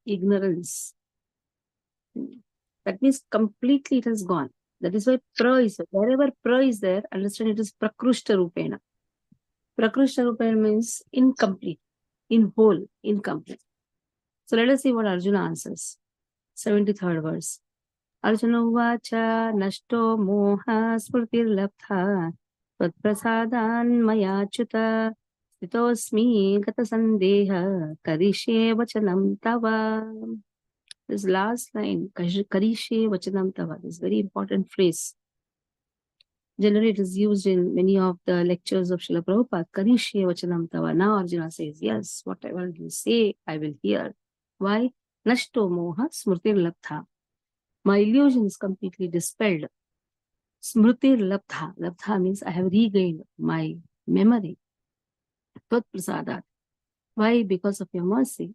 ignorance. That means completely it has gone. That is why pra is there. Wherever pra is there, understand it is prakrushta rupena. Prakrushta rupena means incomplete, in whole, incomplete. So let us see what Arjuna answers. 73rd verse. Arjuna uvacha nashto moha smrtirlabdha tvatprasadan maya chuta stitosmi gata sandeha karishe vachanam tava. This last line, karishe vachanam tava, this very important phrase. Generally, it is used in many of the lectures of Srila Prabhupada. Karishe vachanam tava. Now Arjuna says, yes, whatever you say, I will hear. Why? Nashto moha smrtir labdha. My illusion is completely dispelled. Smrtir labdha. Labdha means I have regained my memory. Tvat prasadat. Why? Because of your mercy.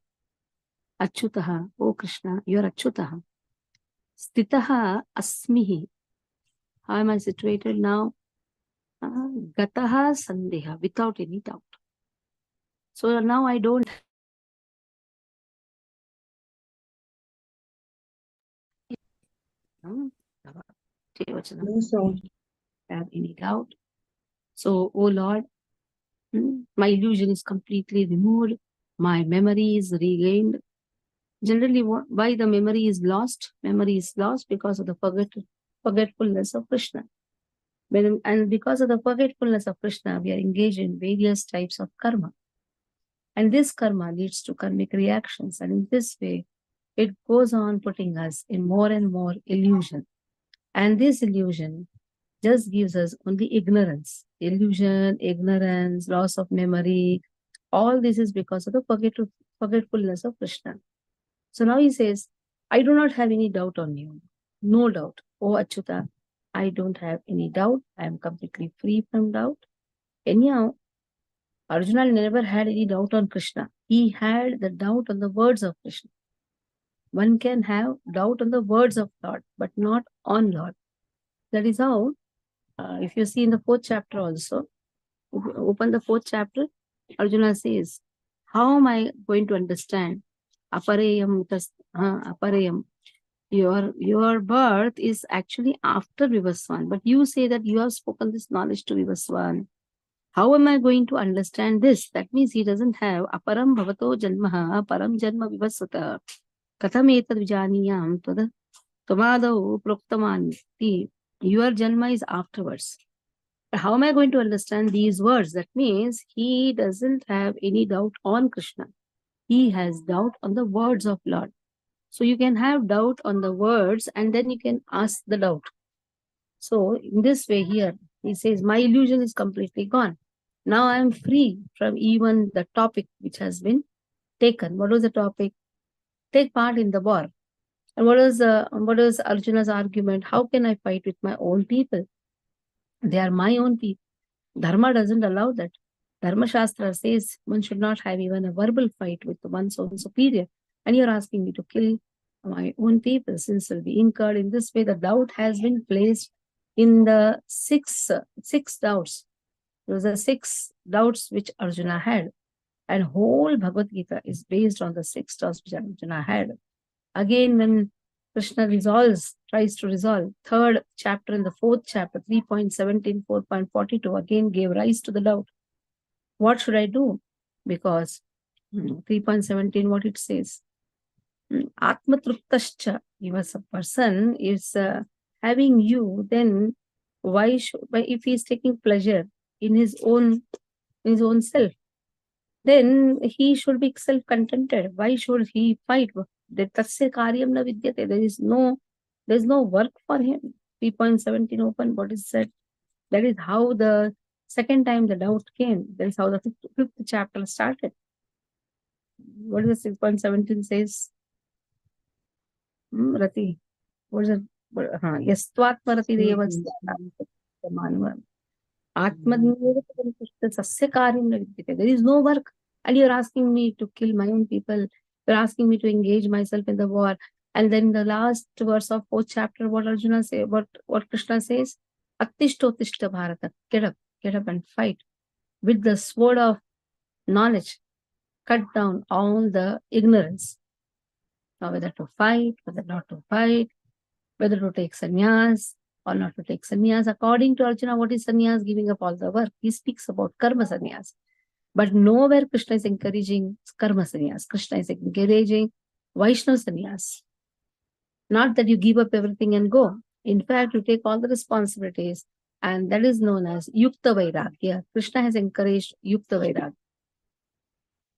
Achyutaha. Oh Krishna, you are Achyutaha. Stitaha asmihi. How am I situated now? Gataha sandeha, without any doubt. So now I don't have any doubt. So, oh Lord, my illusion is completely removed. My memory is regained. Generally, why the memory is lost? Memory is lost because of the forgetfulness of Krishna. And because of the forgetfulness of Krishna, we are engaged in various types of karma. And this karma leads to karmic reactions. And in this way, it goes on putting us in more and more illusion. And this illusion just gives us only ignorance. Illusion, ignorance, loss of memory. All this is because of the forgetfulness of Krishna. So now he says, I do not have any doubt on you. No doubt. Oh Achyuta, I don't have any doubt. I am completely free from doubt. Anyhow, Arjuna never had any doubt on Krishna. He had the doubt on the words of Krishna. One can have doubt on the words of Lord, but not on Lord. That is how, if you see in the 4th chapter also, open the 4th chapter, Arjuna says, how am I going to understand? Aparayam, aparayam. Your birth is actually after Vivaswan, but you say that you have spoken this knowledge to Vivaswan. How am I going to understand this? That means he doesn't have aparam bhavato janmaha param janma vivasvata katham etad vijaniyam tamadau proktamani. Your janma is afterwards. How am I going to understand these words? That means he doesn't have any doubt on Krishna. He has doubt on the words of Lord. So you can have doubt on the words and then you can ask the doubt. So in this way here, he says, my illusion is completely gone. Now I am free from even the topic which has been taken. What was the topic? Take part in the war. And what is Arjuna's argument? How can I fight with my own people? They are my own people. Dharma doesn't allow that. Dharma Shastra says one should not have even a verbal fight with one's own superior. And you're asking me to kill my own people. Since will be incurred in this way, the doubt has been placed in the six doubts. Those are 6 doubts which Arjuna had. And whole Bhagavad Gita is based on the 6 doubts which Arjuna had. Again, when Krishna tries to resolve, 3rd chapter in the 4th chapter, 3.17, 4.42, again gave rise to the doubt. What should I do? Because 3.17, what it says? Atma truptascha, if a person is having you, then why if he is taking pleasure in his own self, then he should be self-contented. Why should he fight? Tasya karyam na vidyate. There is no work for him. 3.17 open, what is said? That is how the second time the doubt came. That is how the 5th chapter started. What is the 6.17 says? Rati. What is it? Yes, Tvatma Rati Deva there is no work. And you're asking me to kill my own people. You're asking me to engage myself in the war. And then the last verse of 4th chapter, what Arjuna say, what Krishna says, Attishto Bharata, get up and fight. With the sword of knowledge, cut down all the ignorance. Now, whether to fight, whether not to fight, whether to take sannyas or not to take sannyas. According to Arjuna, what is sannyas? Giving up all the work. He speaks about karma sannyas. But nowhere Krishna is encouraging karma sannyas. Krishna is encouraging Vaishnava sannyas. Not that you give up everything and go. In fact, you take all the responsibilities, and that is known as Yukta Vairagya. Krishna has encouraged Yukta Vairagya.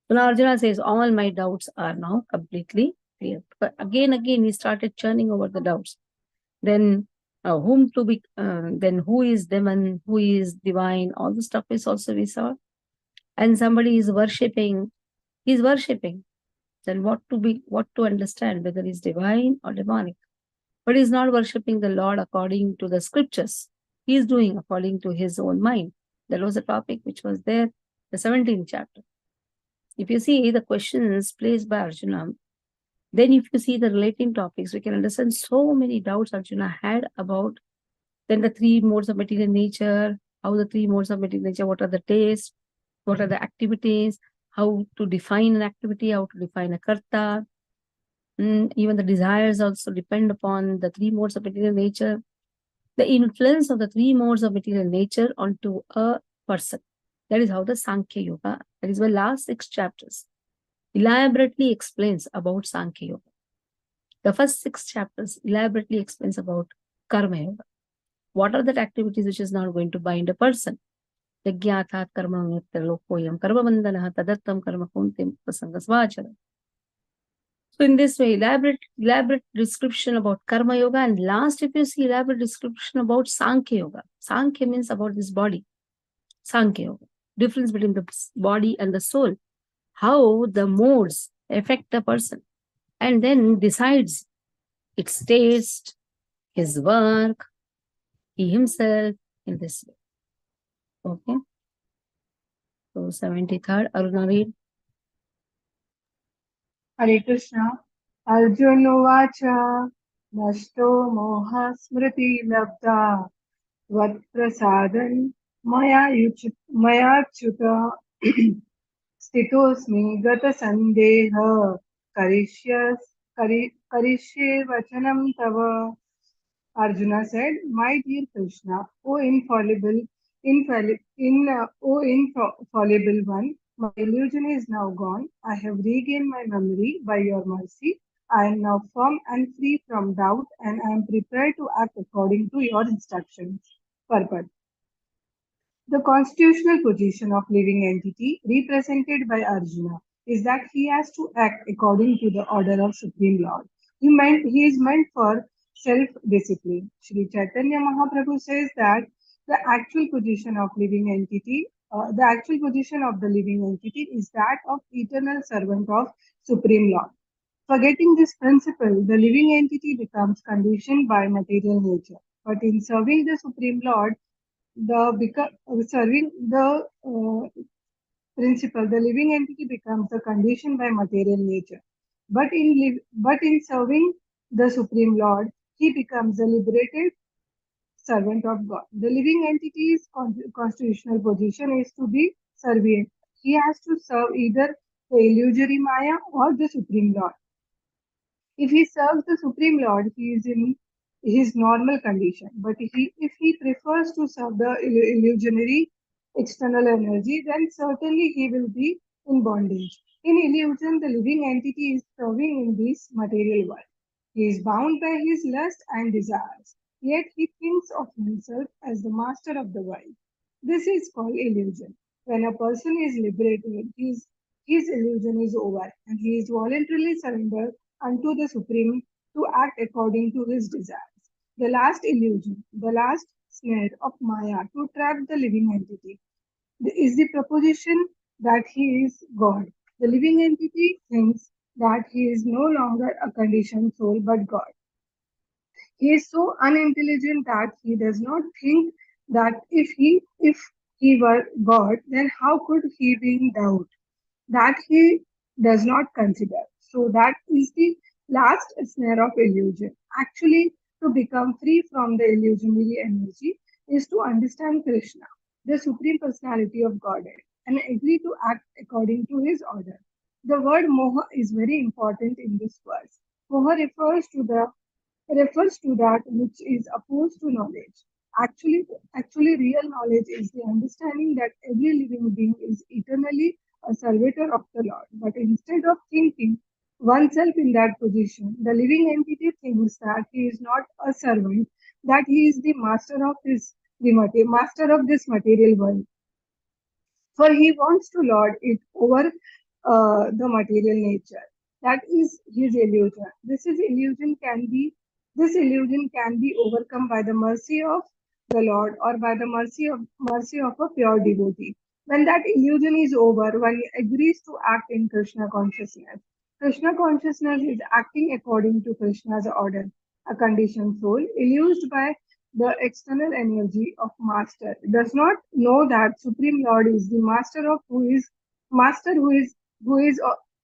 So now Arjuna says, all my doubts are now completely clear. But again, he started churning over the doubts. Then whom to be, then who is Devan, who is divine, all the stuff is also we saw. And somebody is worshipping, he's worshipping. Then what to understand, whether he's divine or demonic. But he's not worshipping the Lord according to the scriptures. He is doing according to his own mind. That was a topic which was there, the 17th chapter. If you see the questions placed by Arjuna, then if you see the relating topics, we can understand so many doubts Arjuna had about then the three modes of material nature, how the three modes of material nature, what are the tastes, what are the activities, how to define an activity, how to define a karta. Even the desires also depend upon the three modes of material nature. The influence of the three modes of material nature onto a person. That is how the Sankhya Yoga, that is why last 6 chapters, elaborately explains about Sankhya Yoga. The first 6 chapters elaborately explains about Karma Yoga. What are the activities which is not going to bind a person? Yajnathat karma lokoyam karma bandhanah tadattam karma kuntim prasangasvachara. So in this way, elaborate description about Karma Yoga, and last, if you see, elaborate description about Sankhya Yoga. Sankhya means about this body. Sankhya Yoga. Difference between the body and the soul. How the modes affect the person. And then decides its taste, his work, he himself, in this way. Okay. So 73rd, Aruna read. Hare Krishna. Arjunovacha nashto moha smriti labda vat prasadan maya chuta sthitosmi gata sandeha karishye vachanam tava. Arjuna said, "My dear Krishna, O infallible one, my illusion is now gone. I have regained my memory by your mercy. I am now firm and free from doubt, and I am prepared to act according to your instructions." Purport. The constitutional position of living entity represented by Arjuna is that he has to act according to the order of Supreme Lord. He is meant for self-discipline. Sri Chaitanya Mahaprabhu says that the actual position of the actual position of the living entity is that of eternal servant of Supreme Lord. Forgetting this principle, the living entity becomes conditioned by material nature. But in serving the Supreme Lord, serving the principle, the living entity becomes the condition by material nature. But in serving the Supreme Lord, he becomes a liberated servant of God. The living entity's constitutional position is to be servient. He has to serve either the illusory Maya or the Supreme Lord. If he serves the Supreme Lord, he is in his normal condition. But if he prefers to serve the illusionary external energy, then certainly he will be in bondage. In illusion, the living entity is serving in this material world. He is bound by his lust and desires, yet he thinks of himself as the master of the world. This is called illusion. When a person is liberated, his illusion is over and he is voluntarily surrendered unto the Supreme to act according to his desires. The last illusion, the last snare of Maya to trap the living entity is the proposition that he is God. The living entity thinks that he is no longer a conditioned soul but God. He is so unintelligent that he does not think that if he were God, then how could he be in doubt? That he does not consider. So that is the last snare of illusion. Actually, to become free from the illusionary energy is to understand Krishna, the Supreme Personality of Godhead, and agree to act according to his order. The word moha is very important in this verse. Poha refers to that which is opposed to knowledge. Actually, real knowledge is the understanding that every living being is eternally a servitor of the Lord. But instead of thinking oneself in that position, the living entity thinks that he is not a servant, that he is the master of this material world, for he wants to lord it over the material nature. That is his illusion. This illusion can be overcome by the mercy of the Lord, or by the mercy of a pure devotee. When that illusion is over, one agrees to act in Krishna consciousness. Krishna consciousness is acting according to Krishna's order. A conditioned soul, illused by the external energy of master, does not know that Supreme Lord is the master who is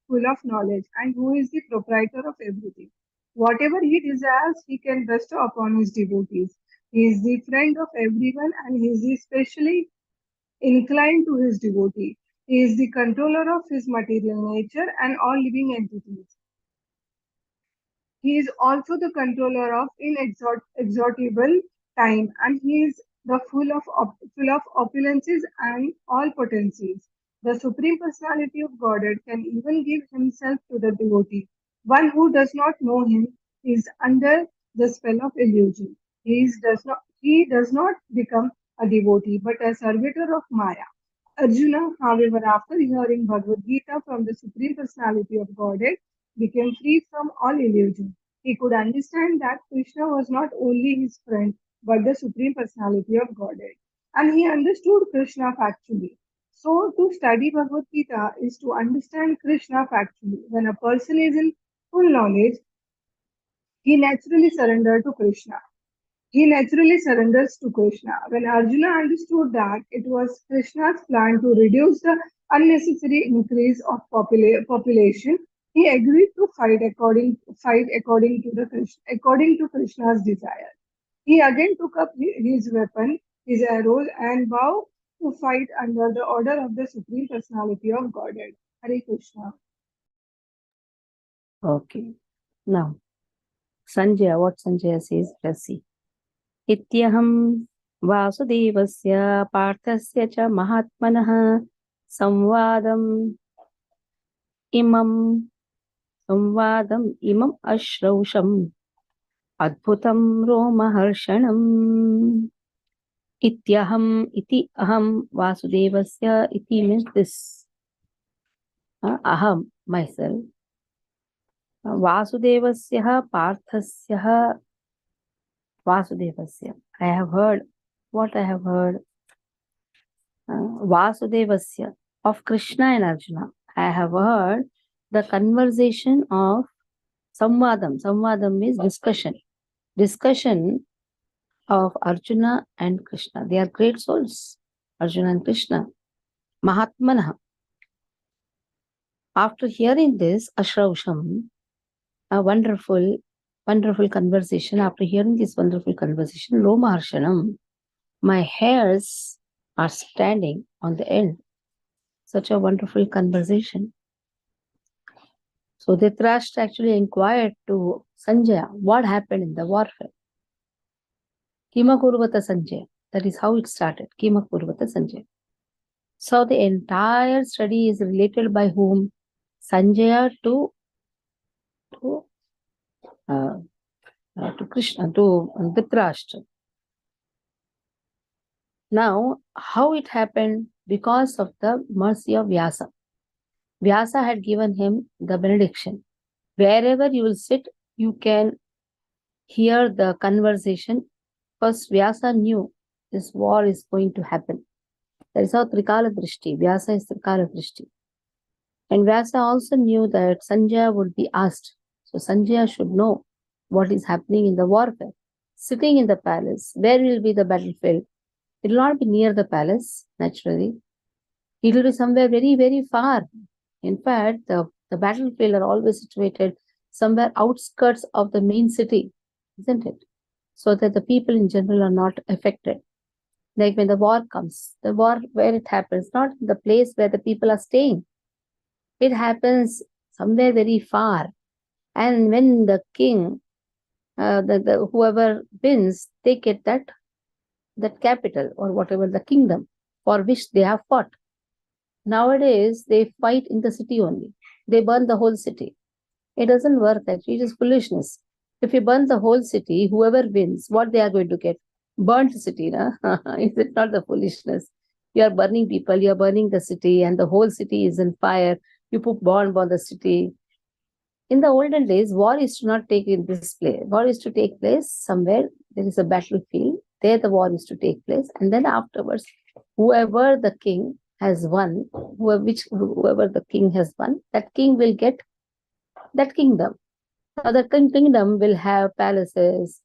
full of knowledge, and who is the proprietor of everything. Whatever he desires, he can bestow upon his devotees. He is the friend of everyone, and he is especially inclined to his devotee. He is the controller of his material nature and all living entities. He is also the controller of inexhaustible time, and he is the full of opulences and all potencies. The Supreme Personality of Godhead can even give himself to the devotee. One who does not know him is under the spell of illusion. He does not become a devotee, but a servitor of Maya. Arjuna, however, after hearing Bhagavad Gita from the Supreme Personality of Godhead, became free from all illusion. He could understand that Krishna was not only his friend, but the Supreme Personality of Godhead. And he understood Krishna factually. So, to study Bhagavad Gita is to understand Krishna factually. When a person is in full knowledge, he naturally surrendered to Krishna. He naturally surrenders to Krishna. When Arjuna understood that it was Krishna's plan to reduce the unnecessary increase of population, he agreed to fight according to Krishna's desire. He again took up his weapon, his arrows, and vowed to fight under the order of the Supreme Personality of Godhead. Hare Krishna. Okay. Now, Sanjaya, what Sanjaya says, let's see. Ityaham Vasudevasya Parthasya cha Mahatmanah Samvadam imam imam ashrausham Adbhutam Romaharshanam. Ityaham iti aham Vasudevasya iti means this. Aham, myself. Vasudevasya Parthasya Vasudevasya. I have heard what I have heard. Vasudevasya of Krishna and Arjuna. I have heard the conversation of Samvadam. Samvadam means discussion. Discussion of Arjuna and Krishna. They are great souls, Arjuna and Krishna. Mahatmanah. After hearing this, Ashrausham, a wonderful conversation. After hearing this wonderful conversation, Romaharshanam, my hairs are standing on the end. Such a wonderful conversation. So Dhritarashtra actually inquired to Sanjaya what happened in the warfare. Kima Kurvata Sanjaya. That is how it started. Kima Kurvata Sanjaya. So the entire study is related by whom? Sanjaya to Krishna, to Dhritarashtra. Now, how it happened? Because of the mercy of Vyasa. Vyasa had given him the benediction. Wherever you will sit, you can hear the conversation. First, Vyasa knew this war is going to happen. That is how Trikala Drishti. Vyasa is Trikala Drishti. And Vyasa also knew that Sanjaya would be asked. So Sanjaya should know what is happening in the warfare. Sitting in the palace, where will be the battlefield? It will not be near the palace, naturally. It will be somewhere very, very far. In fact, the battlefield are always situated somewhere outskirts of the main city, isn't it? So that the people in general are not affected. Like when the war comes, the war where it happens, not the place where the people are staying. It happens somewhere very far. And when the king, whoever wins, they get that capital or whatever the kingdom for which they have fought. Nowadays, they fight in the city only. They burn the whole city. It doesn't work actually. It is foolishness. If you burn the whole city, whoever wins, what they are going to get? Burnt city, na? Is it not the foolishness? You are burning people, you are burning the city, and the whole city is in fire. You put bomb on the city. In the olden days, war is to not take in this place. War is to take place somewhere. There is a battlefield. There the war is to take place. And then afterwards, whoever the king has won, whoever the king has won, that king will get that kingdom. Now the kingdom will have palaces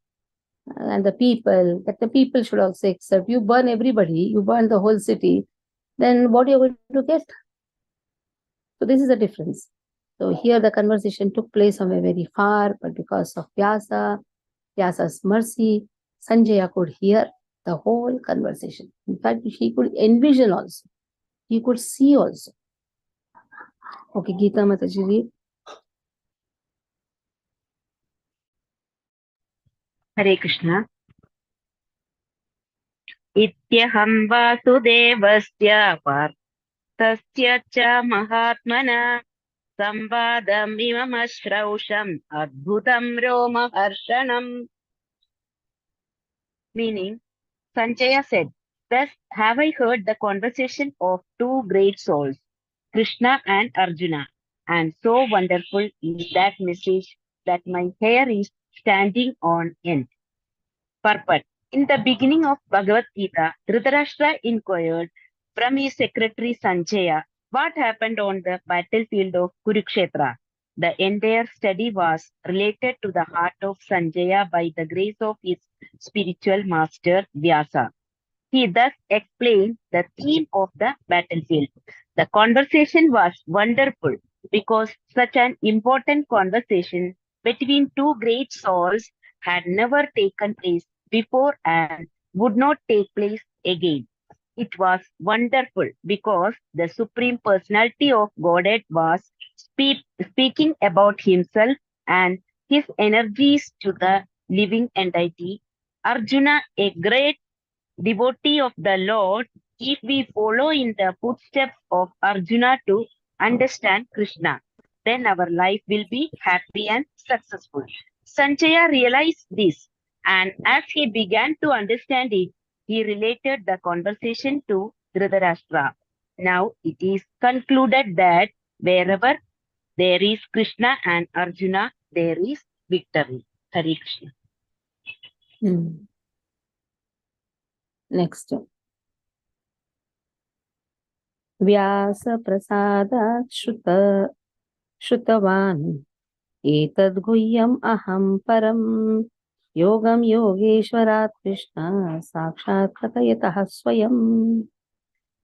and the people, that the people should also accept. You burn everybody, you burn the whole city, then what are you going to get? So this is the difference. So here the conversation took place somewhere very far, but because of Vyasa's mercy, Sanjaya could hear the whole conversation. In fact, he could envision also. He could see also. Okay, Geeta Mataji, read. Hare Krishna. इत्यहं वासुदेवस्य पार्थस्य च महात्मना संवादमिममश्रौषम् अद्भुतं रोमहर्षणम्. Meaning, Sanjaya said, "Thus have I heard the conversation of two great souls, Krishna and Arjuna, and so wonderful is that message that my hair is standing on end." Purport. In the beginning of Bhagavad Gita, Dhritarashtra inquired from his secretary Sanjaya what happened on the battlefield of Kurukshetra. The entire study was related to the heart of Sanjaya by the grace of his spiritual master Vyasa. He thus explained the theme of the battlefield. The conversation was wonderful because such an important conversation between two great souls had never taken place before and would not take place again. It was wonderful because the Supreme Personality of Godhead was speaking about himself and his energies to the living entity. Arjuna, a great devotee of the Lord, if we follow in the footsteps of Arjuna to understand Krishna, then our life will be happy and successful. Sanjaya realized this, and as he began to understand it, he related the conversation to Dhritarashtra. Now it is concluded that wherever there is Krishna and Arjuna, there is victory. Hare Krishna. Next. Vyasa prasada Shrutawan etad guhyam aham param yogam yogeshwarat Krishna sakshat katayatah swayam.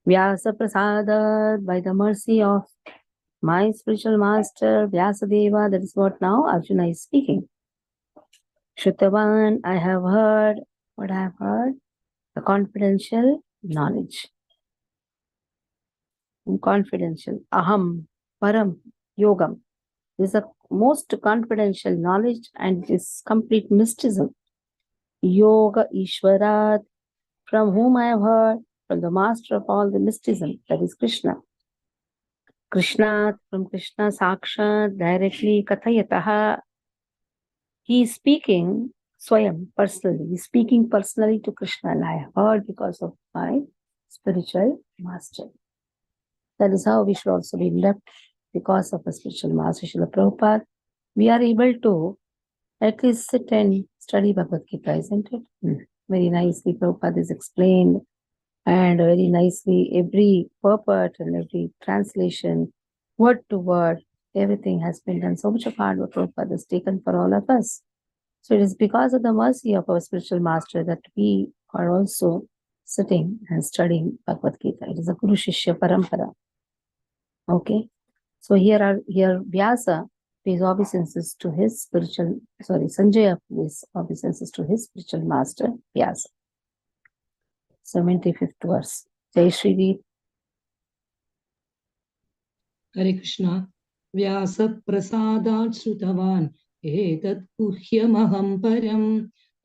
Vyasa prasada, by the mercy of my spiritual master Vyasadeva, that is what now Arjuna is speaking. Shrutawan, I have heard. What I have heard? The confidential knowledge. Confidential. Aham, param, yogam. This is the most confidential knowledge and it is complete mysticism. Yoga Ishwarat, from whom I have heard, from the master of all the mysticism, that is Krishna. Krishna, from Krishna Sakshat, directly Kathayataha. He is speaking Swayam, personally. He is speaking personally to Krishna, and I have heard because of my spiritual master. That is how we should also be left because of a spiritual master, Srila Prabhupada. We are able to at least sit and study Bhagavad Gita, isn't it? Very nicely Prabhupada is explained, and very nicely every purport and every translation, word to word, everything has been done. So much of hard work Prabhupada has taken for all of us. So it is because of the mercy of our spiritual master that we are also sitting and studying Bhagavad Gita. It is a Guru Shishya Parampara. Okay. So here Vyasa pays obeisances to his spiritual, Sanjaya pays obeisances to his spiritual master, Vyasa. 75th verse. Jai Shri. Hare Krishna. व्यासप्रसादात् श्रुतवान् एतत् गुह्यमहं परं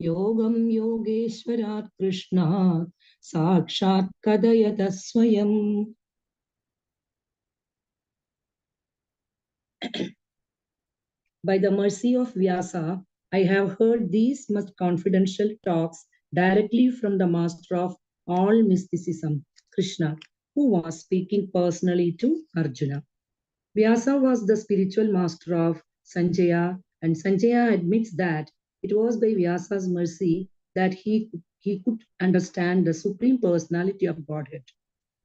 योगं योगेश्वरात् कृष्णात् साक्षात् कथयतः स्वयम्. By the mercy of Vyasa, I have heard these much confidential talks directly from the master of all mysticism, Krishna, who was speaking personally to Arjuna. Vyasa was the spiritual master of Sanjaya, and Sanjaya admits that it was by Vyasa's mercy that he could understand the Supreme Personality of Godhead.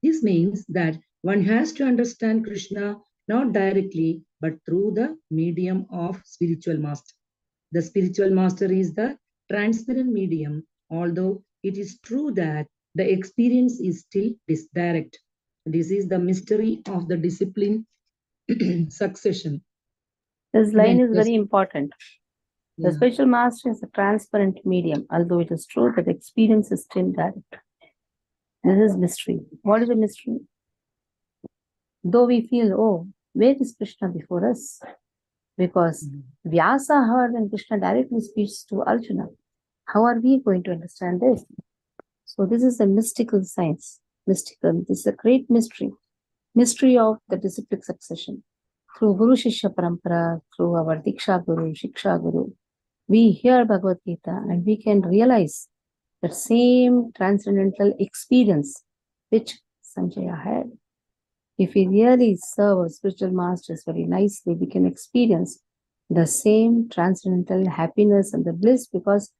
This means that one has to understand Krishna not directly but through the medium of spiritual master. The spiritual master is the transparent medium, although it is true that the experience is still direct. This is the mystery of the discipline succession. This line When is very important. The yeah. spiritual master is a transparent medium, although it is true that experience is still direct. This is mystery. What is the mystery? Though we feel, oh, where is Krishna before us? Because Vyasa heard when Krishna directly speaks to Arjuna. How are we going to understand this? So this is a mystical science. Mystical. This is a great mystery. Mystery of the disciplic succession. Through Guru Shishya Parampara, through our Diksha Guru, Shiksha Guru, we hear Bhagavad Gita and we can realize the same transcendental experience which Sanjaya had. If we really serve our spiritual masters very nicely, we can experience the same transcendental happiness and the bliss, because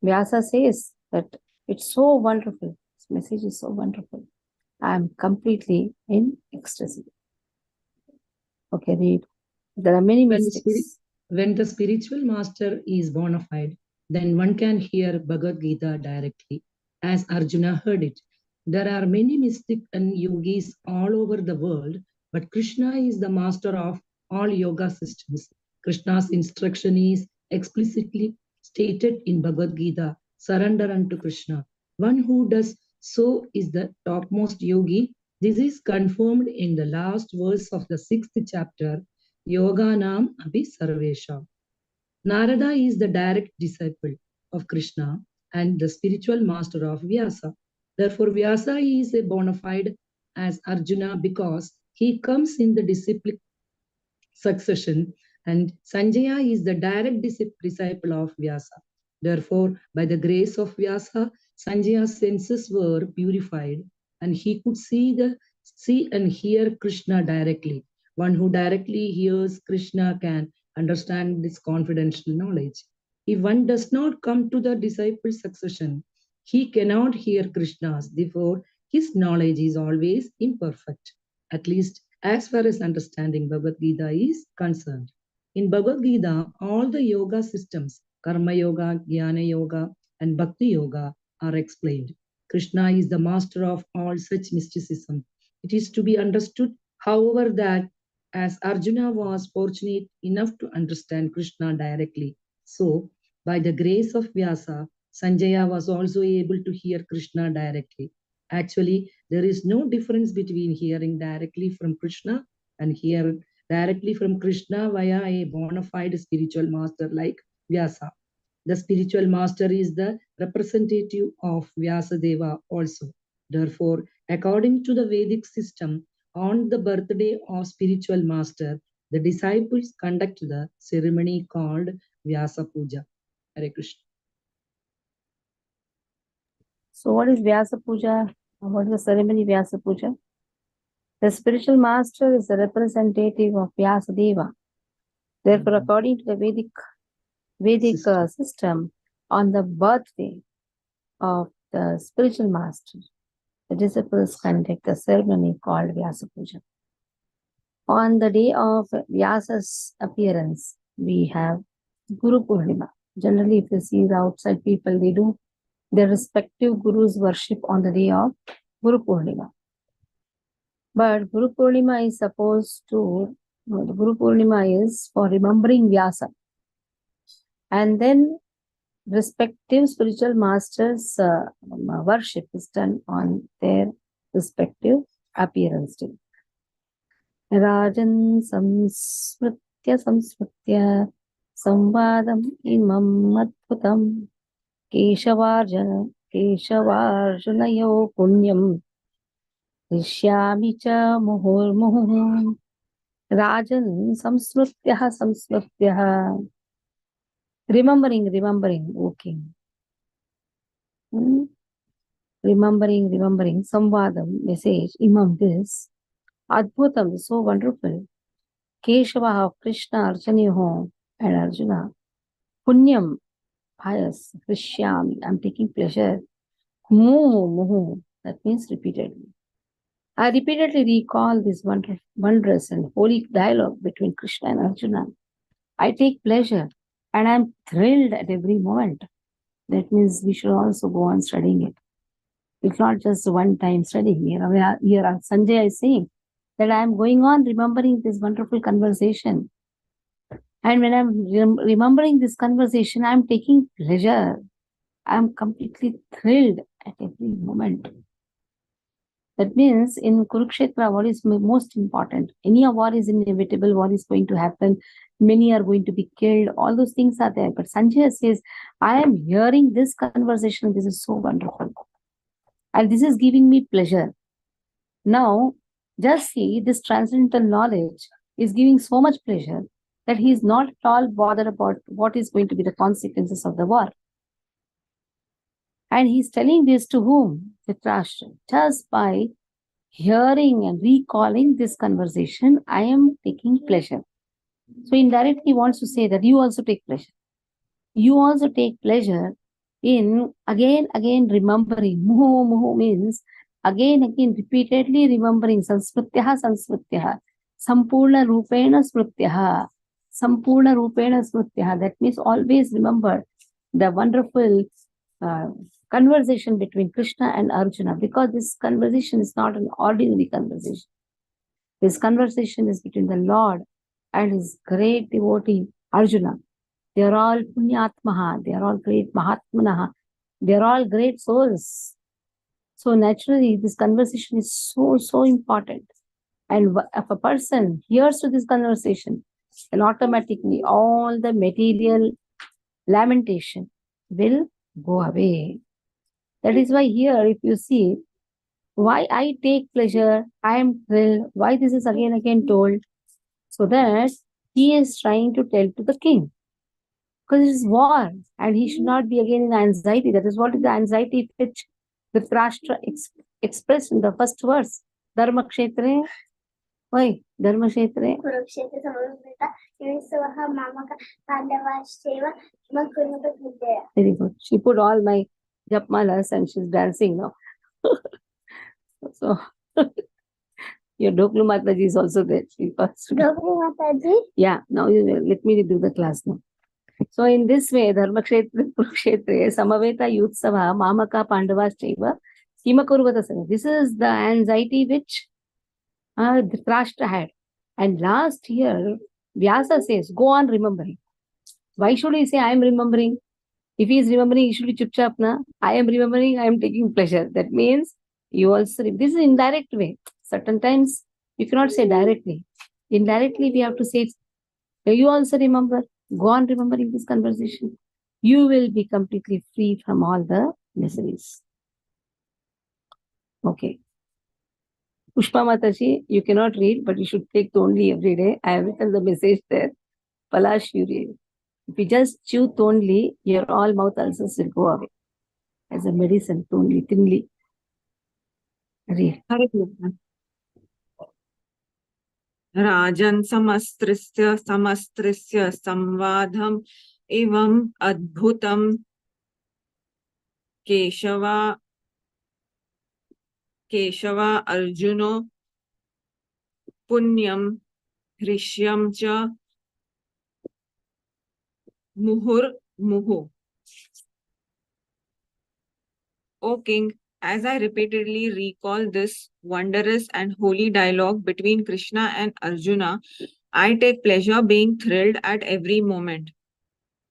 Vyasa says that it's so wonderful. This message is so wonderful. I am completely in ecstasy. Okay, read. There are many mystics. When the spiritual master is bona fide, then one can hear Bhagavad Gita directly, as Arjuna heard it. There are many mystics and yogis all over the world, but Krishna is the master of all yoga systems. Krishna's instruction is explicitly stated in Bhagavad Gita, surrender unto Krishna. One who does so is the topmost yogi. This is confirmed in the last verse of the 6th chapter, Yoganam Abhi Sarvesha. Narada is the direct disciple of Krishna and the spiritual master of Vyasa. Therefore, Vyasa is a bona fide as Arjuna because he comes in the disciplic succession, and Sanjaya is the direct disciple of Vyasa. Therefore, by the grace of Vyasa, Sanjaya's senses were purified and he could see and hear Krishna directly. One who directly hears Krishna can understand this confidential knowledge. If one does not come to the disciple succession, he cannot hear Krishna's. Therefore, his knowledge is always imperfect, at least as far as understanding Bhagavad Gita is concerned. In Bhagavad Gita, all the yoga systems, Karma Yoga, Jnana Yoga, and Bhakti Yoga, are explained. Krishna is the master of all such mysticism. It is to be understood, however, that as Arjuna was fortunate enough to understand Krishna directly, so by the grace of Vyasa, Sanjaya was also able to hear Krishna directly. Actually, there is no difference between hearing directly from Krishna and hearing directly from Krishna via a bona fide spiritual master like Vyasa. The spiritual master is the representative of Vyasadeva also. Therefore, according to the Vedic system, on the birthday of spiritual master, the disciples conduct the ceremony called Vyasa Puja. Hare Krishna. So what is Vyasa Puja? What is the ceremony Vyasa Puja? The spiritual master is the representative of Vyasadeva. Therefore, according to the Vedic system, on the birthday of the spiritual master, the disciples conduct a ceremony called Vyasa Puja. On the day of Vyasa's appearance, we have Guru Purnima. Generally, if you see the outside people, they do their respective gurus worship on the day of Guru Purnima. But Guru Purnima is Guru Purnima is for remembering Vyasa. And then respective spiritual masters' worship is done on their respective appearance day. Rajan samsmritya samvadam imam adbhutam keshavarjunayo punyam rishyami cha muhurmuhu. Rajan samsmritya. Remembering, O king. Remembering, samvadam, message, imam, this, adbhutam, so wonderful. Keshava of Krishna, Arjuna, and Arjuna. Punyam, pious, Krishyami, I'm taking pleasure. Muhu, that means repeatedly. I repeatedly recall this wondrous and holy dialogue between Krishna and Arjuna. I take pleasure and I'm thrilled at every moment. That means we should also go on studying it. It's not just one time studying. Here Sanjay is saying that I am going on remembering this wonderful conversation. And when I'm remembering this conversation, I'm taking pleasure. I'm completely thrilled at every moment. That means in Kurukshetra, what is most important? Any war is inevitable, war is going to happen, many are going to be killed, all those things are there. But Sanjay says, I am hearing this conversation, this is so wonderful. And this is giving me pleasure. Now, just see, this transcendental knowledge is giving so much pleasure that he is not at all bothered about what is going to be the consequences of the war. And he's telling this to whom? Dhritarashtra. Just by hearing and recalling this conversation, I am taking pleasure. So indirectly he wants to say that you also take pleasure. You also take pleasure in again remembering. Muhu means again repeatedly remembering. Sansmrityaha. Sampurna rupena smrityaha. That means always remember the wonderful conversation between Krishna and Arjuna, because this conversation is not an ordinary conversation. This conversation is between the Lord and his great devotee Arjuna. They are all punyatmaha, they are all great mahatmanaha, they are all great souls. So naturally, this conversation is so important. And if a person hears to this conversation, then automatically all the material lamentation will go away. That is why here, if you see, why I take pleasure, I am thrilled, why this is again told, so that he is trying to tell to the king. Because it is war, and he should not be again in anxiety. That is what is the anxiety which the Dhritarashtra expressed in the first verse. Dharma kshetre. Why? Dharma kshetre. Kurukshetra samaveta yusavaha mamaka pandavashcheva makurvata vidya. Very good. She put all my japmalas and she's dancing now. So your Doklu Mataji is also there. She passed. Doklu Mataji? Yeah, now let me do the class now. So in this way, Dharma kshetra Kurukshetre samaveta yutsava mamaka pandavashcheva kimakurvata sana. This is the anxiety which Dhritarashtra had. And last year, Vyasa says, go on remembering. Why should he say, I am remembering? If he is remembering, he should be chupchap na. I am remembering, I am taking pleasure. That means you also, this is indirect way. Certain times you cannot say directly. Indirectly, we have to say, you also remember. Go on remembering this conversation. You will be completely free from all the miseries. Okay. Pushpa Mataji, you cannot read, but you should take Tonli every day. I have written the message there. Palash, you read. If you just chew Tonli, your all mouth ulcers will go away. As a medicine, Tonli, thinly. Read. Rajan samastrisya samvadham evam adbhutam Keshava Arjuno Punyam Hrishyam cha muhu. O king, as I repeatedly recall this wondrous and holy dialogue between Krishna and Arjuna, I take pleasure being thrilled at every moment.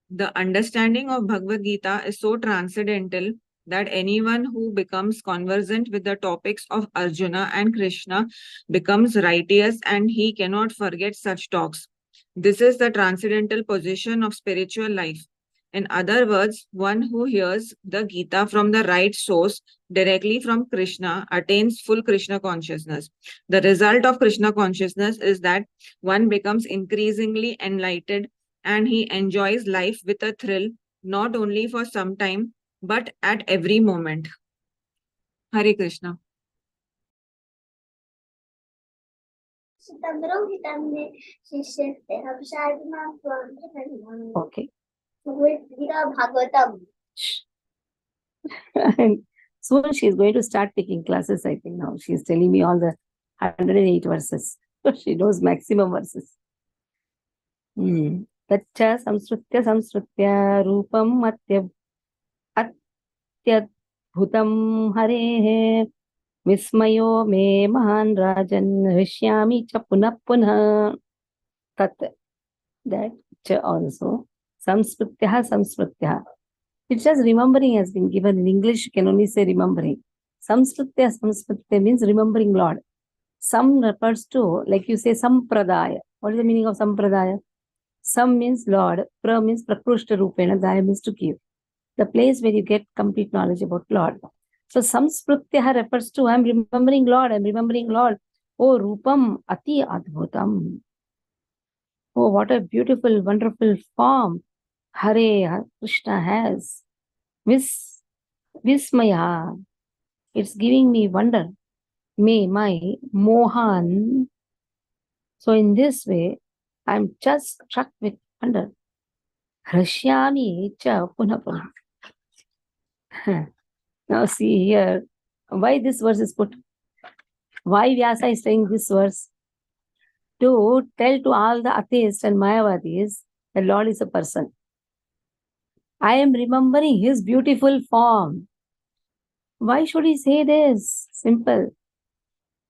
The understanding of Bhagavad Gita is so transcendental that anyone who becomes conversant with the topics of Arjuna and Krishna becomes righteous and he cannot forget such talks. This is the transcendental position of spiritual life. In other words, one who hears the Gita from the right source directly from Krishna attains full Krishna consciousness. The result of Krishna consciousness is that one becomes increasingly enlightened and he enjoys life with a thrill, not only for some time, but at every moment. Hare Krishna. Okay. Bhagavatam. And soon she's going to start taking classes, I think now. She's telling me all the 108 verses. She knows maximum verses. Taccha samsrutya rupam atyadbhutam harehe vismayo me mahan rajan rishyami cha punah punah. Tat, that cha also. Samsrutya. It's just remembering has been given. In English, you can only say remembering. Samsrutya means remembering Lord. Sam refers to, like you say, sampradaya. What is the meaning of sampradaya? Sam means Lord, pra means prakrushta rupena, daya means to give. The place where you get complete knowledge about Lord. So samsprutya refers to, I'm remembering Lord. Oh, rupam ati adbhutam. Oh, what a beautiful, wonderful form Hare Krishna has. Vismaya. It's giving me wonder. My Mohan. So in this way, I'm just struck with wonder. Hrashyami cha punah punah. Now see here, why this verse is put? Why Vyasa is saying this verse? To tell to all the atheists and Mayavadis that Lord is a person. I am remembering his beautiful form. Why should he say this? Simple.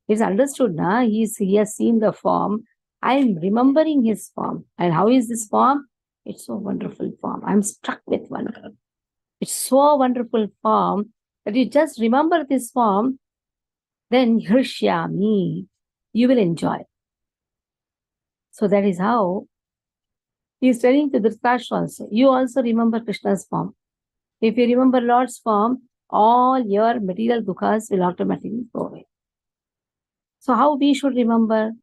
It's understood now. He has seen the form. I am remembering his form. And how is this form? It's so wonderful form. I'm struck with wonder. It's so wonderful form that you just remember this form, then Hirshyami, you will enjoy. So that is how he is telling to Dhritarashtra also. You also remember Krishna's form. If you remember Lord's form, all your material dukkhas will automatically go away. So how we should remember?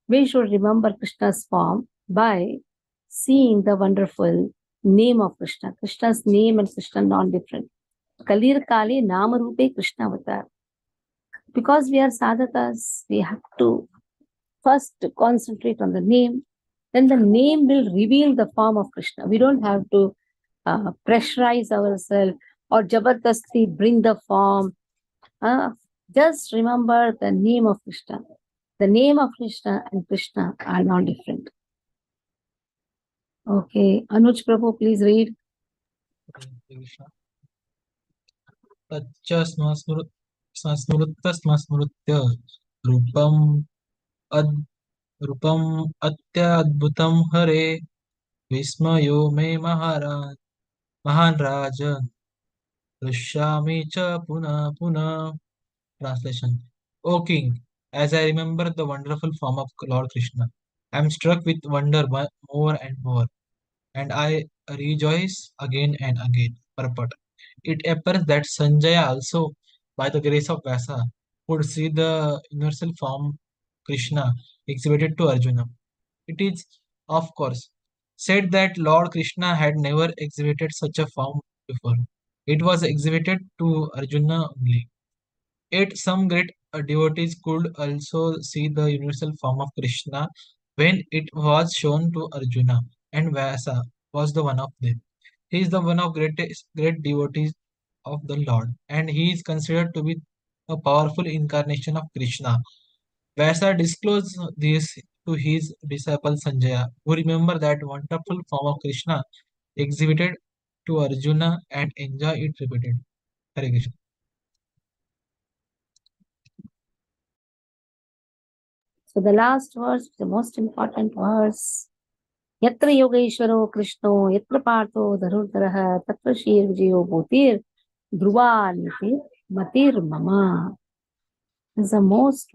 We should remember Krishna's form by seeing the wonderful name of Krishna. Krishna's name and Krishna non-different. Kalir Kali Nama Rupe Krishna Avatar. Because we are sadhakas, we have to first concentrate on the name. Then the name will reveal the form of Krishna. We don't have to pressurize ourselves or jabardasti bring the form. Just remember the name of Krishna. The name of Krishna and Krishna are not different. Okay, Anuj Prabhu, please read. Taccha smrutya rupam atyadbhutam hare vismayo me mahan rajan rishyami cha punah. Translation. O King, as I remember the wonderful form of Lord Krishna, I am struck with wonder more and more, and I rejoice again and again. Purport. It appears that Sanjaya also, by the grace of Vyasa, could see the universal form Krishna exhibited to Arjuna. It is, of course, said that Lord Krishna had never exhibited such a form before. It was exhibited to Arjuna only. Yet some great devotees could also see the universal form of Krishna when it was shown to Arjuna, and Vyasa was the one of them. He is the one of great devotees of the Lord, and he is considered to be a powerful incarnation of Krishna. Vyasa disclosed this to his disciple Sanjaya, who remembered that wonderful form of Krishna exhibited to Arjuna and enjoy it repeated. Hare Krishna. So the last verse, the most important verse. Yatra Yogeshwaro Krishno, Yatra Partho Dharudharaha, Tatra Shir Vijayo Bhutir, Dhruvaniti matir mama. This is the most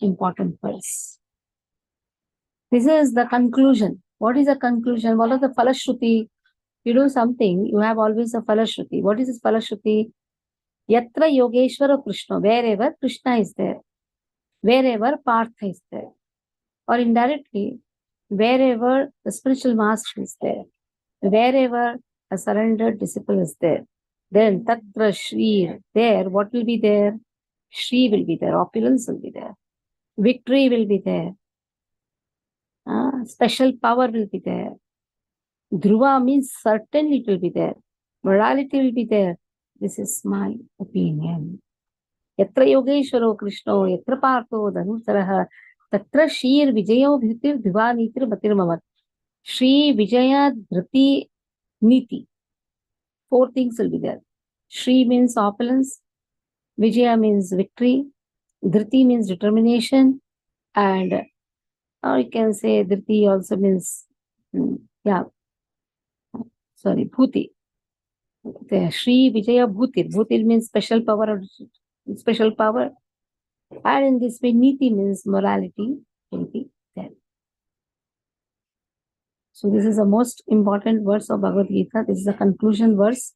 important verse. This is the conclusion. What is the conclusion? What is the Falashruti? You do something, you have always a Falashruti. What is this Falashruti? Yatra Yogeshwara Krishna, wherever Krishna is there, wherever Partha is there, or indirectly, wherever the spiritual master is there, wherever a surrendered disciple is there, then Tatra Shri, there, what will be there? Shri will be there, opulence will be there, victory will be there, special power will be there. Dhruva means certainly it will be there. Morality will be there. This is my opinion. Yatra Yogeshwaro Krishno, Yatra Partho Dhanusaraha, Tatra Shir Vijayo Bhitir Dhivanitir Matirmavat. Shri Vijaya Dhriti Niti. 4 things will be there. Shri means opulence, Vijaya means victory, Dhriti means determination, and you can say Dhriti also means, Bhuti. The Shri Vijaya Bhutir. Bhutir means special power. And in this way, Niti means morality will be there. So this is the most important verse of Bhagavad Gita. This is the conclusion verse,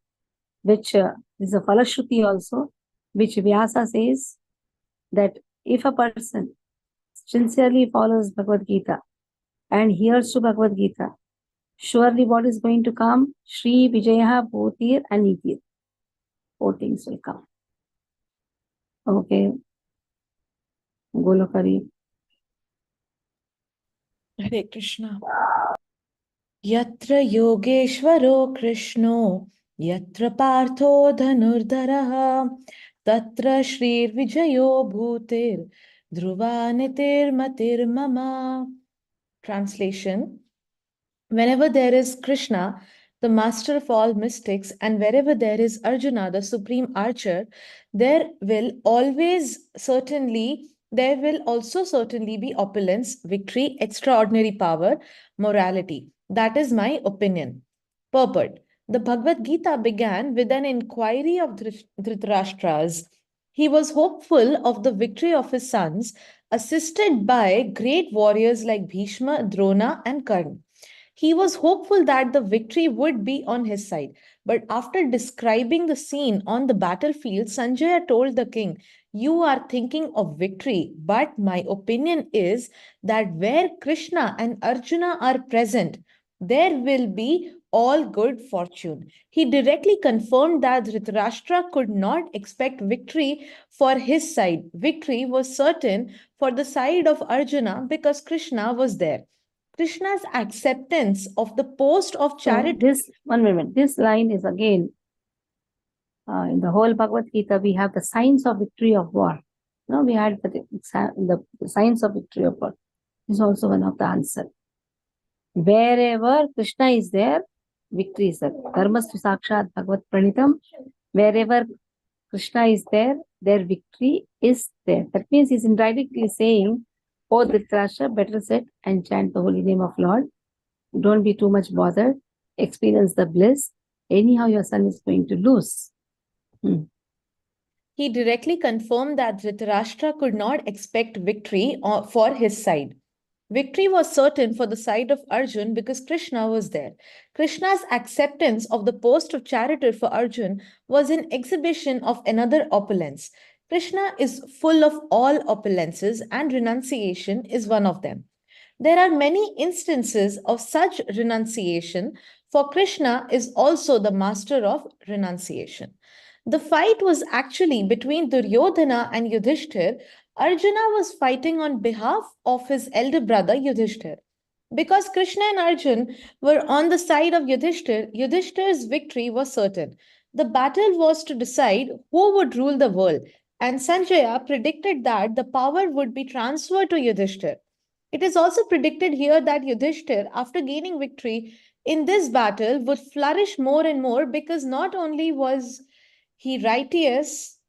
which is a Falashruti also, which Vyasa says that if a person sincerely follows Bhagavad Gita and hears to Bhagavad Gita, surely what is going to come? Shri Vijaya Bhutir and Nitir. 4 things will come. Okay. Golokari. Hare Krishna. Yatra Yogeshwaro Krishno, Yatra Partho Dhanurdharaha, Tatra Shrir Vijayo Bhutir, Dhruvanitir Matir Mama. Translation: whenever there is Krishna, the master of all mystics, and wherever there is Arjuna, the supreme archer, there will also certainly be opulence, victory, extraordinary power, morality. That is my opinion. Purport: the Bhagavad Gita began with an inquiry of Dhritarashtra's. He was hopeful of the victory of his sons, assisted by great warriors like Bhishma, Drona, and Karna. He was hopeful that the victory would be on his side. But after describing the scene on the battlefield, Sanjaya told the king, "You are thinking of victory, but my opinion is that where Krishna and Arjuna are present, there will be all good fortune." He directly confirmed that Dhritarashtra could not expect victory for his side. Victory was certain for the side of Arjuna because Krishna was there. Krishna's acceptance of the post of charity. This line is again, in the whole Bhagavad Gita, we have the signs of victory of war. No, we had the signs of victory of war. This is also one of the answers. Wherever Krishna is there, victory is there. Dharmastu Sakshat Bhagavad Pranitam. Wherever Krishna is there, their victory is there. That means he's indirectly saying, "Oh Dhritarashtra, better sit and chant the holy name of Lord. Don't be too much bothered. Experience the bliss. Anyhow, your son is going to lose." He directly confirmed that Dhritarashtra could not expect victory for his side. Victory was certain for the side of Arjun because Krishna was there. Krishna's acceptance of the post of charioteer for Arjun was an exhibition of another opulence. Krishna is full of all opulences, and renunciation is one of them. There are many instances of such renunciation, for Krishna is also the master of renunciation. The fight was actually between Duryodhana and Yudhishthir. Arjuna was fighting on behalf of his elder brother Yudhishthir. Because Krishna and Arjun were on the side of Yudhishthir, Yudhishthir's victory was certain. The battle was to decide who would rule the world, and Sanjaya predicted that the power would be transferred to Yudhishthir. It is also predicted here that Yudhishthir, after gaining victory in this battle, would flourish more and more because not only was he righteous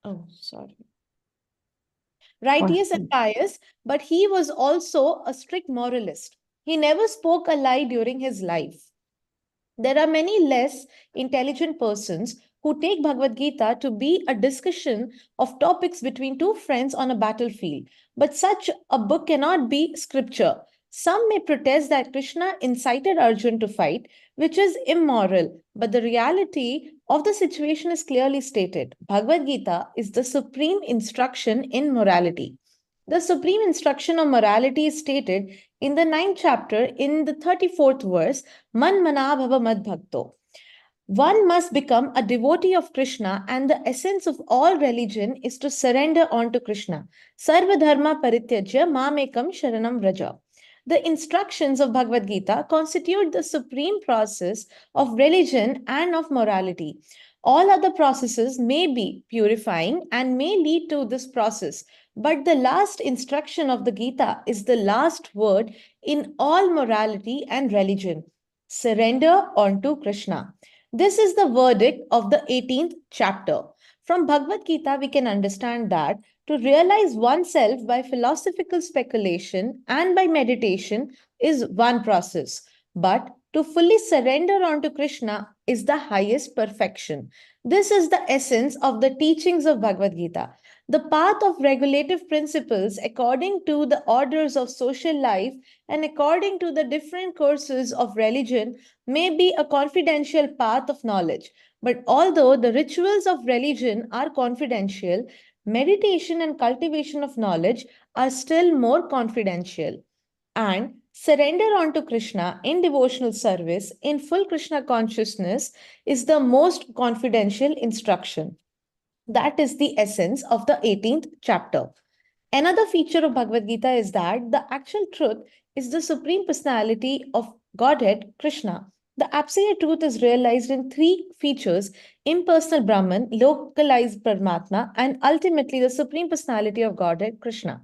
and pious, but he was also a strict moralist. He never spoke a lie during his life. There are many less intelligent persons who take Bhagavad Gita to be a discussion of topics between two friends on a battlefield. But such a book cannot be scripture. Some may protest that Krishna incited Arjun to fight, which is immoral, but the reality of the situation is clearly stated. Bhagavad Gita is the supreme instruction in morality. The supreme instruction of morality is stated in the 9th chapter in the 34th verse, Man mana bhava mad bhakto. One must become a devotee of Krishna, and the essence of all religion is to surrender unto Krishna. Sarva dharma parityajya mamekam sharanam vraja. The instructions of Bhagavad Gita constitute the supreme process of religion and of morality. All other processes may be purifying and may lead to this process, but the last instruction of the Gita is the last word in all morality and religion. Surrender unto Krishna. This is the verdict of the 18th chapter. From Bhagavad Gita, we can understand that to realize oneself by philosophical speculation and by meditation is one process, but to fully surrender unto Krishna is the highest perfection. This is the essence of the teachings of Bhagavad Gita. The path of regulative principles according to the orders of social life and according to the different courses of religion may be a confidential path of knowledge. But although the rituals of religion are confidential, meditation and cultivation of knowledge are still more confidential. And surrender unto Krishna in devotional service in full Krishna consciousness is the most confidential instruction. That is the essence of the 18th chapter. Another feature of Bhagavad Gita is that the actual truth is the supreme personality of Godhead, Krishna. The absolute truth is realized in three features: impersonal Brahman, localized Paramatma, and ultimately the supreme personality of Godhead, Krishna.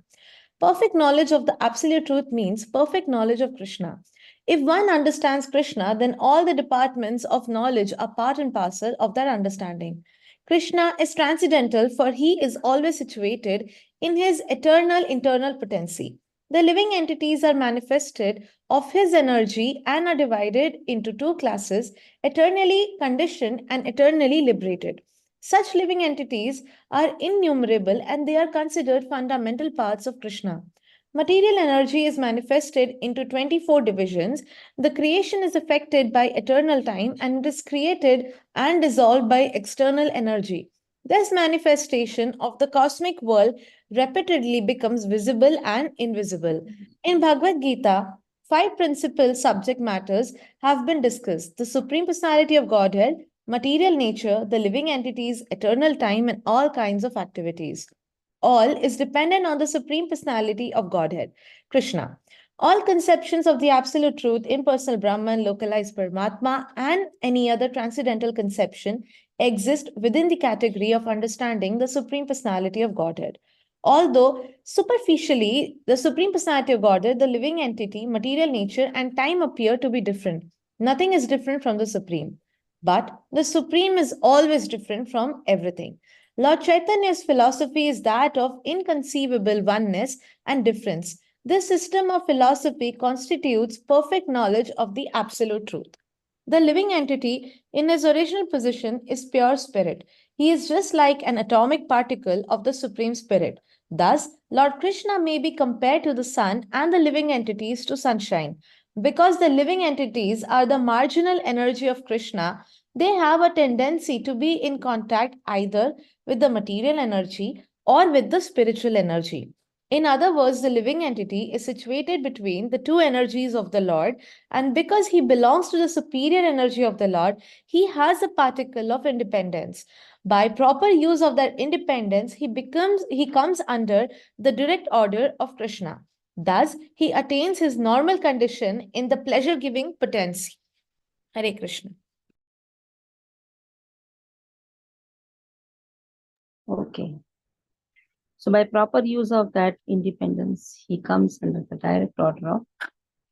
Perfect knowledge of the absolute truth means perfect knowledge of Krishna. If one understands Krishna, then all the departments of knowledge are part and parcel of that understanding. Krishna is transcendental, for he is always situated in his eternal internal potency. The living entities are manifested of his energy and are divided into two classes: eternally conditioned and eternally liberated. Such living entities are innumerable and they are considered fundamental parts of Krishna. Material energy is manifested into 24 divisions. The creation is affected by eternal time and it is created and dissolved by external energy. This manifestation of the cosmic world repeatedly becomes visible and invisible. In Bhagavad Gita, five principal subject matters have been discussed: the Supreme Personality of Godhead, material nature, the living entities, eternal time, and all kinds of activities. All is dependent on the Supreme Personality of Godhead, Krishna. All conceptions of the absolute truth, impersonal Brahman, localized Paramatma, and any other transcendental conception exist within the category of understanding the Supreme Personality of Godhead. Although superficially, the Supreme Personality of Godhead, the living entity, material nature, and time appear to be different, nothing is different from the Supreme. But the Supreme is always different from everything. Lord Chaitanya's philosophy is that of inconceivable oneness and difference. This system of philosophy constitutes perfect knowledge of the absolute truth. The living entity, in his original position, is pure spirit. He is just like an atomic particle of the Supreme Spirit. Thus, Lord Krishna may be compared to the sun and the living entities to sunshine. Because the living entities are the marginal energy of Krishna, they have a tendency to be in contact either with the material energy or with the spiritual energy. In other words, the living entity is situated between the two energies of the Lord, and because he belongs to the superior energy of the Lord, he has a particle of independence. By proper use of that independence, he comes under the direct order of Krishna. Thus, he attains his normal condition in the pleasure-giving potency. Hare Krishna. Okay. So by proper use of that independence, he comes under the direct order of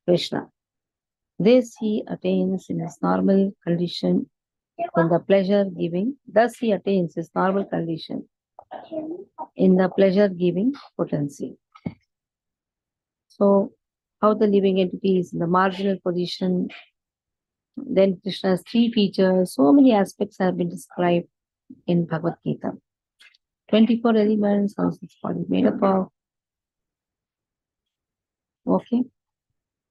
Krishna. This he attains in his normal condition in the pleasure giving. Thus he attains his normal condition in the pleasure giving potency. So how the living entity is in the marginal position, then Krishna's three features, so many aspects have been described in Bhagavad Gita. 24 elements, how is this body made up of? Okay.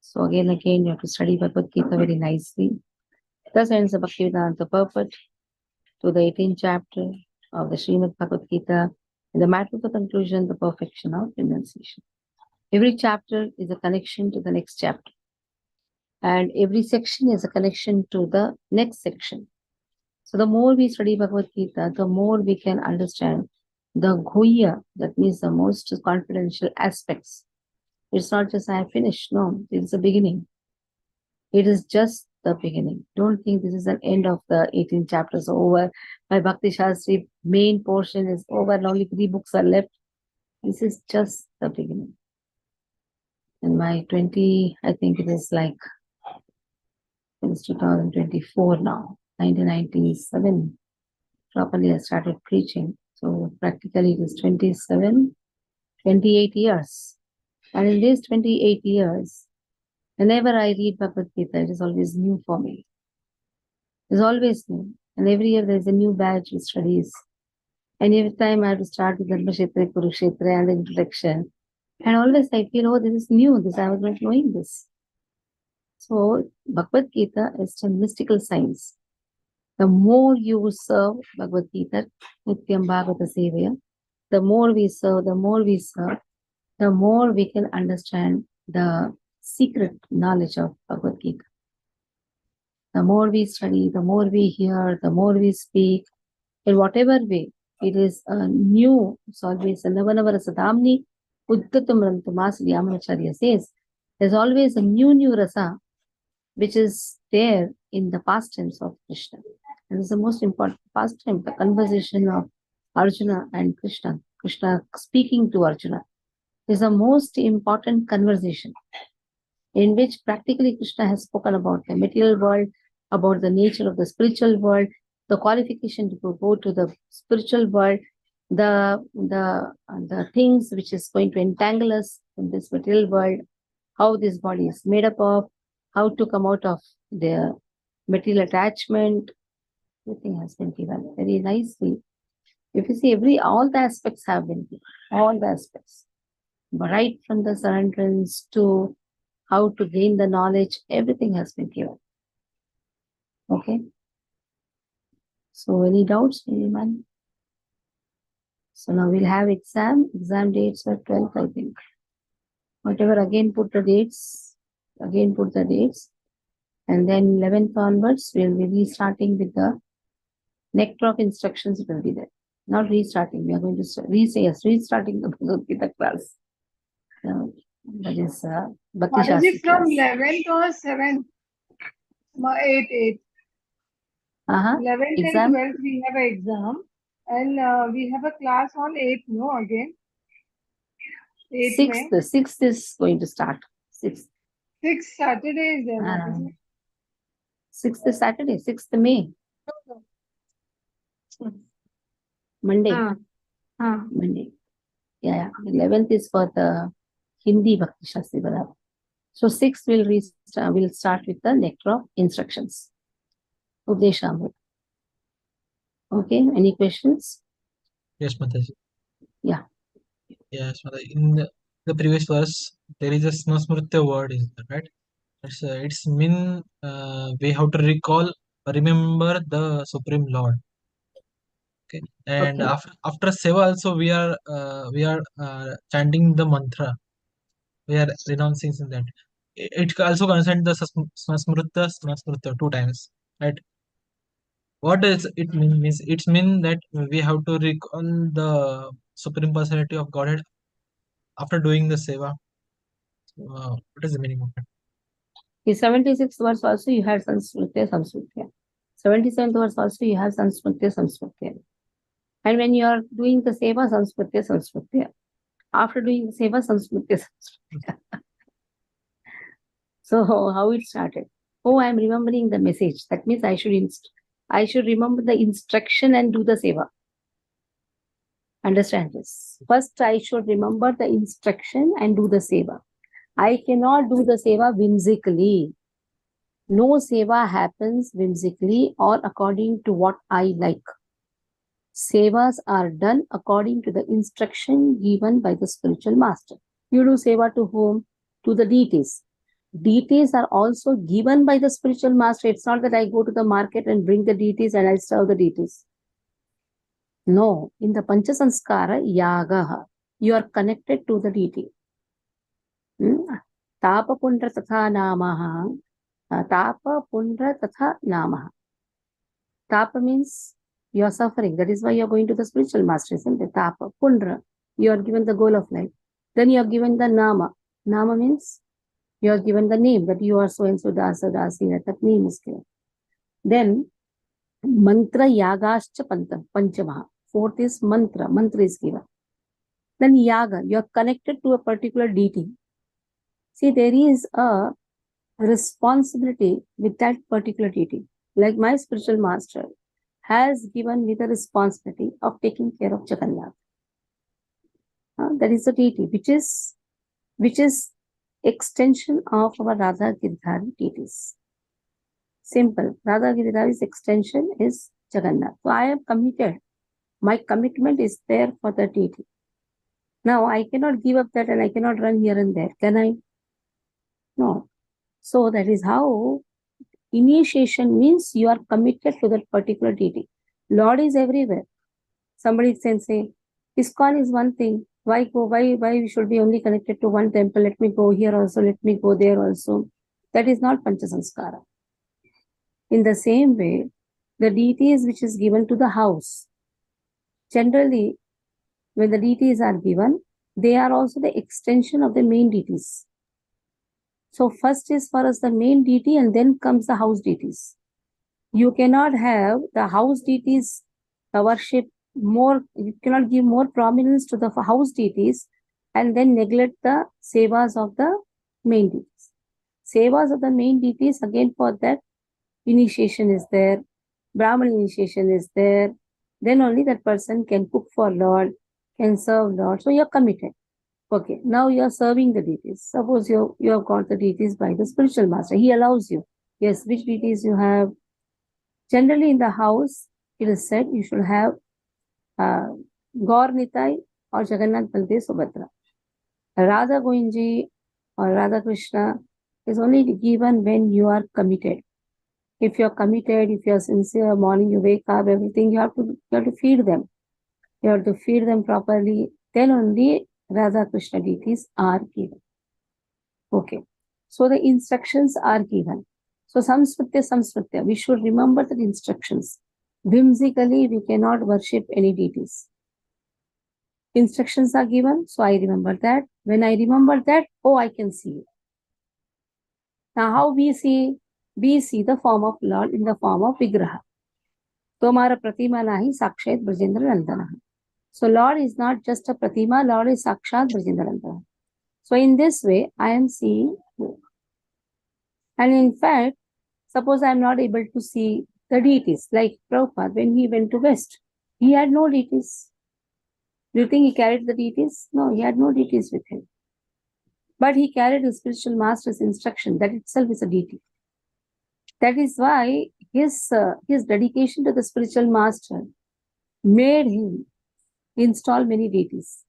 So again, you have to study Bhagavad Gita very nicely. Thus ends the Bhaktivedanta purport to the 18th chapter of the Srimad Bhagavad Gita. In the matter of the conclusion, the perfection of renunciation. Every chapter is a connection to the next chapter. And every section is a connection to the next section. So the more we study Bhagavad Gita, the more we can understand the Guhya, that means the most confidential aspects. It's not just I have finished. No, it's the beginning. It is just the beginning. Don't think this is an end of the 18 chapters over. My Bhakti Shastri main portion is over and only 3 books are left. This is just the beginning. In my 20, I think it is like, it's 2024 now, 1997. Properly I started preaching. So practically it is 28 years. And in these 28 years, whenever I read Bhagavad Gita, it is always new for me. It is always new. And every year there is a new batch of studies. And every time I have to start with Dharma Kshetra, Kurukshetra and the introduction. And always I feel, oh, this is new. I was not knowing this. So Bhagavad Gita is a mystical science. The more you serve Bhagavad Gita, Nityam Bhagavata Sevaya, the more we serve, the more we can understand the secret knowledge of Bhagavad Gita. The more we study, the more we hear, the more we speak, in whatever way, it is a new, it's always a Navanavara Sadamni, Uttatam Rantamas Vyamacharya says, there's always a new rasa, which is there in the pastimes of Krishna. And it's the most important pastime, the conversation of Arjuna and Krishna. Krishna speaking to Arjuna is the most important conversation in which practically Krishna has spoken about the material world, about the nature of the spiritual world, the qualification to go to the spiritual world, the things which is going to entangle us in this material world, how this body is made up of, how to come out of the material attachment. Everything has been given very nicely. If you see, all the aspects have been given, all the aspects. Right from the surrenderance to how to gain the knowledge, everything has been given. Okay. So any doubts, anyone? So now we'll have exam. Exam dates were 12th, I think. Whatever, again put the dates. And then 11th onwards, we'll be restarting with the nectar of instructions will be there. Not restarting, we are going to restarting the Bhagavad Gita class. That is Bhakti Shastri from class. 11th or 7th? 8. 11th Exam? and 12th we have an exam. And we have a class on 8th, no, again? 8th 6th is going to start. 6th. 6th Saturday is there. What is it? 6th is Saturday, 6th May. Monday. Monday. Yeah. 11th is for the Hindi Bhakti Shastri Bharat. So 6th we'll start with the nectar of instructions. Updeshamrita. Okay, any questions? Yes, Mataji. Yeah. Yes, Mataji. In the previous verse, there is a Smrutya word, is that right? It's mean we have to remember the Supreme Lord. Okay, and Okay. after seva also we are chanting the mantra. We are renouncing in that. It also concerns the Smrutya 2 times, right? What does it mean? Means it means that we have to recall the Supreme Personality of Godhead after doing the seva. What is the meaning of it? The 76th verse also you have Sansmritya. 77th verse also you have Sansmritya. And when you are doing the seva, Sansmritya. After doing the seva, Sansmritya. So how it started? Oh, I am remembering the message. That means I should remember the instruction and do the seva. Understand this. First, I should remember the instruction and do the seva. I cannot do the seva whimsically. No seva happens whimsically or according to what I like. Sevas are done according to the instruction given by the spiritual master. You do seva to whom? To the deities. Deities are also given by the spiritual master. It's not that I go to the market and bring the deities and I serve the deities. No, in the Panchasanskara Yagaha, you are connected to the deity. Tapa Pundra Tatha Namaha. Tapa Pundra Tatha Namaha. Tapa means you are suffering. That is why you are going to the spiritual master, isn't it? Tapa Pundra. You are given the goal of life. Then you are given the Nama. Nama means you are given the name that you are so and so Dasa Dasi. That name is given. Then Mantra Yagascha Panchamaha. Fourth is Mantra. Mantra is given. Then Yaga. You are connected to a particular deity. See, there is a responsibility with that particular deity. Like my spiritual master has given me the responsibility of taking care of Jagannath. That is the deity, which is extension of our Radha Girdhari deities. Simple. Radha Girdhari's extension is Jagannath. So I am committed. My commitment is there for the deity. Now I cannot give up that and I cannot run here and there. Can I? No. So that is how initiation means you are committed to that particular deity. Lord is everywhere. Somebody can say, ISKCON is one thing. Why go? Why we should be only connected to one temple? Let me go here also. Let me go there also. That is not Panchasanskara. In the same way, the deities which is given to the house. Generally, when the deities are given, they are also the extension of the main deities. So first is for us the main deity and then comes the house deities. You cannot have the house deities worship more, you cannot give more prominence to the house deities and then neglect the sevas of the main deities. Sevas of the main deities, again for that initiation is there, Brahman initiation is there, then only that person can cook for Lord, can serve Lord. So you are committed. Okay, now you are serving the deities. Suppose you have got the deities by the spiritual master. He allows you. Yes, which deities you have? Generally in the house, it is said you should have Gaur Nitai or Jagannath Baldev Subhadra. Radha Govinji or Radha Krishna is only given when you are committed. If you are committed, if you are sincere, morning you wake up, everything, you have to feed them. You have to feed them properly. Then only Radha Krishna deities are given. Okay. So the instructions are given. So Samsmritya, we should remember the instructions. Whimsically, we cannot worship any deities. Instructions are given, so I remember that. When I remember that, oh, I can see it. Now, how we see? We see the form of Lord in the form of Vigraha. Tomara Pratima Nahi Sakshat Brajendra Nandana. So Lord is not just a Pratima, Lord is Sakshat Brajendra Nandana. So in this way, I am seeing you. And in fact, suppose I am not able to see the deities, like Prabhupada, when he went to West, he had no deities. Do you think he carried the deities? No, he had no deities with him. But he carried his spiritual master's instruction. That itself is a deity. That is why his dedication to the spiritual master made him install many deities.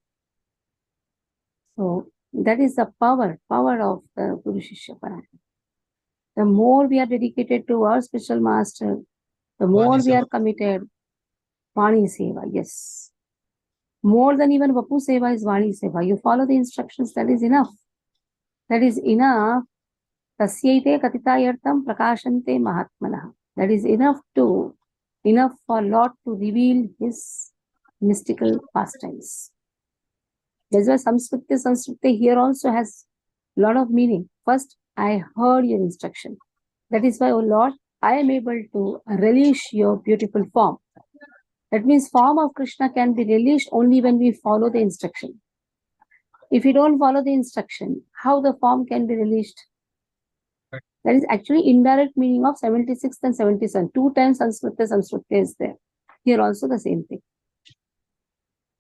So that is the power of the Guru Shishya Parayana. The more we are dedicated to our spiritual master, the more we are committed. Vani Seva, yes. More than even Vapu Seva is Vani Seva. You follow the instructions, that is enough. That is enough. Tasyaite katitayartam prakashante mahatmanaha. That is enough for Lord to reveal his mystical pastimes. That's why Samskriti here also has a lot of meaning. First, I heard your instruction. That is why, oh Lord, I am able to relish your beautiful form. That means form of Krishna can be relished only when we follow the instruction. If you don't follow the instruction, how the form can be relished? That is actually indirect meaning of 76th and 77. 2 times Samskriti is there. Here also the same thing.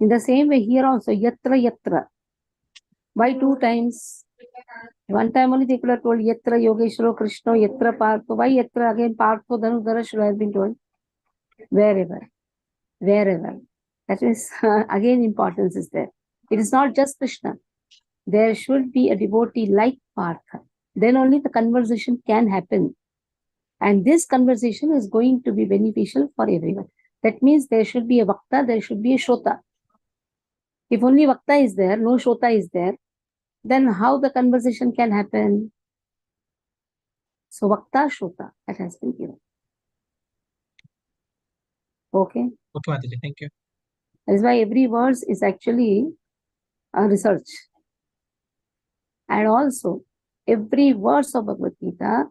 In the same way, here also, yatra. Why 2 times? One time only they could have told yatra Yogeshwaro Krishna, yatra Partho. Why yatra again? Partho Dhanudhara should have been told. Wherever. wherever. That is, again, importance is there. It is not just Krishna. There should be a devotee like Partha. Then only the conversation can happen. And this conversation is going to be beneficial for everyone. That means there should be a Vakta, there should be a Shrota. If only Vakta is there, no Shrota is there, then how the conversation can happen? So Vakta, Shrota, that has been given. Okay? Okay, Mataji, thank you. That is why every verse is actually a research. And also, every verse of Bhagavad Gita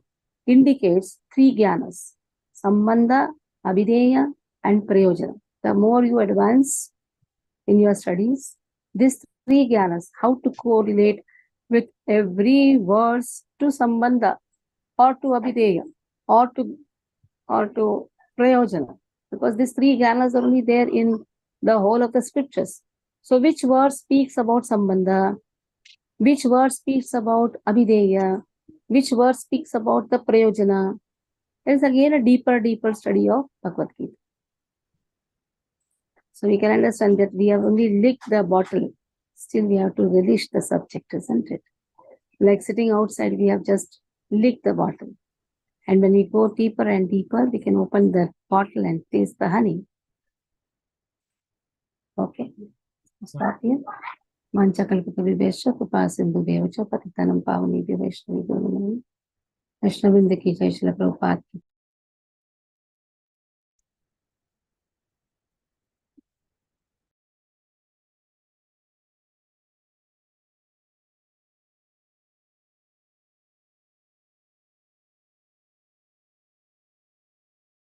indicates three jnanas: Sambandha, Abhideya, and Prayojana. The more you advance in your studies, these three jnanas, how to correlate with every verse to Sambandha, or to Abhideya, or to Prayojana. Because these three jnanas are only there in the whole of the scriptures. So which verse speaks about Sambandha? Which verse speaks about Abhideya? Which verse speaks about the Prayojana? There is again a deeper study of Bhagavad Gita. So we can understand that we have only licked the bottle. Still we have to relish the subject, isn't it? Like sitting outside, we have just licked the bottle. And when we go deeper and deeper, we can open the bottle and taste the honey. Okay. Start here. Manchakalpatavibhesha Kupasindhu Devacha Patitanam Pavani Vaishnavi Gurunam Vaishnavindaki Jai Shri Prabhupada.